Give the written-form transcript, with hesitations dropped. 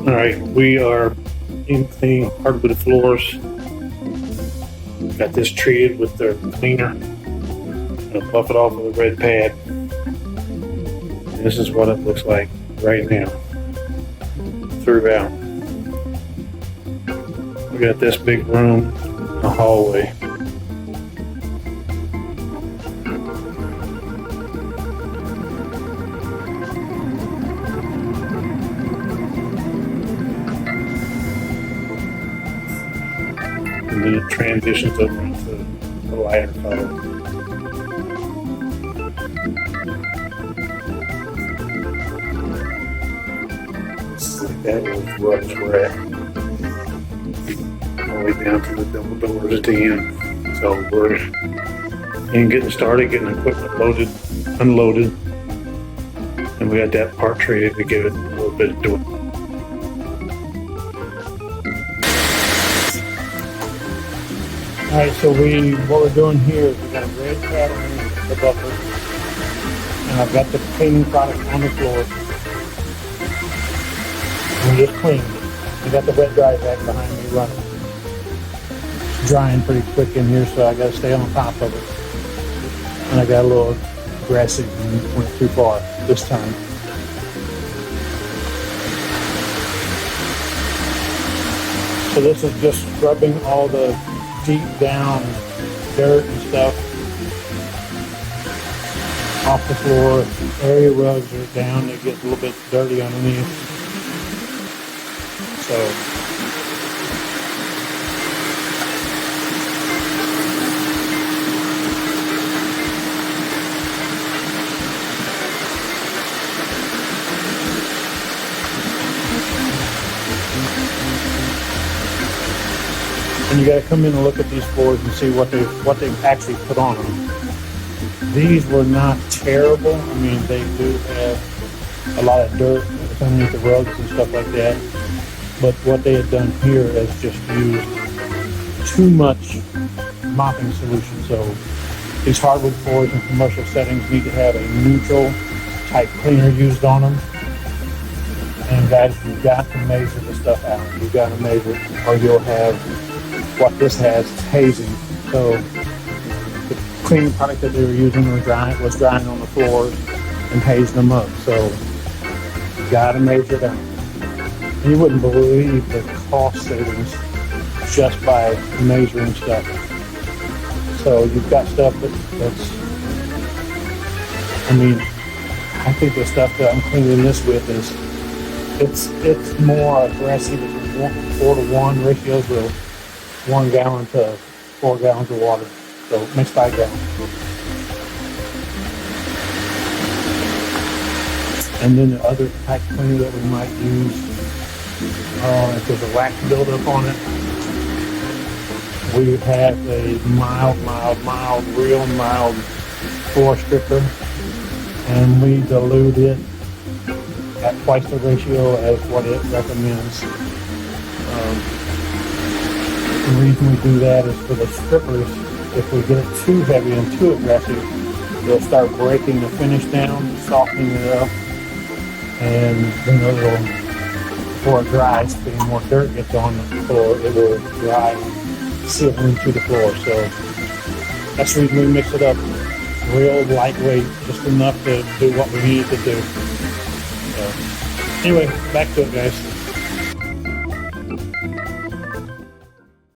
All right, we are in cleaning hardwood floors. Got this treated with the cleaner. Gonna buff it off with a red pad. And this is what it looks like right now. Throughout. We got this big room, a hallway. And then it transitions over into the lighter color. Like that was rubs we're at. All the way down to the double doors at the end. So we're getting started, getting equipment loaded, unloaded. And we got that part treated to give it a little bit of doing. Alright, so what we're doing here is we got a red pad on the buffer, and I've got the cleaning product on the floor. And we just cleaned it. I got the wet dry vac behind me running. It's drying pretty quick in here, so I gotta stay on top of it. And I got a little aggressive and went too far this time. So this is just scrubbing all the deep down dirt and stuff off the floor. Area rugs are down, they get a little bit dirty underneath. So and you got to come in and look at these floors and see what they've actually put on them. These were not terrible. I mean, they do have a lot of dirt underneath the rugs and stuff like that. But what they had done here is just used too much mopping solution. So these hardwood floors in commercial settings need to have a neutral type cleaner used on them. And guys, you've got to measure the stuff out. You've got to measure it, or you'll have what this has is hazy. So the cleaning product that they were using was drying on the floors and hazed them up. So you gotta measure it out. And you wouldn't believe the cost savings just by measuring stuff. So you've got stuff that's, I mean, I think the stuff that I'm cleaning this with is, it's more aggressive. It's 4-to-1 ratios with 1 gallon to 4 gallons of water. So it makes 5 gallons. And then the other type cleaner that we might use, if there's a wax buildup on it, we have a real mild floor stripper, and we dilute it at twice the ratio as what it recommends. The reason we do that is for the strippers. If we get it too heavy and too aggressive, it'll start breaking the finish down, softening it up, and then before it dries, getting more dirt gets on the floor, it will dry and seal into the floor. So that's the reason we mix it up real lightweight, just enough to do what we need to do. So anyway, back to it, guys.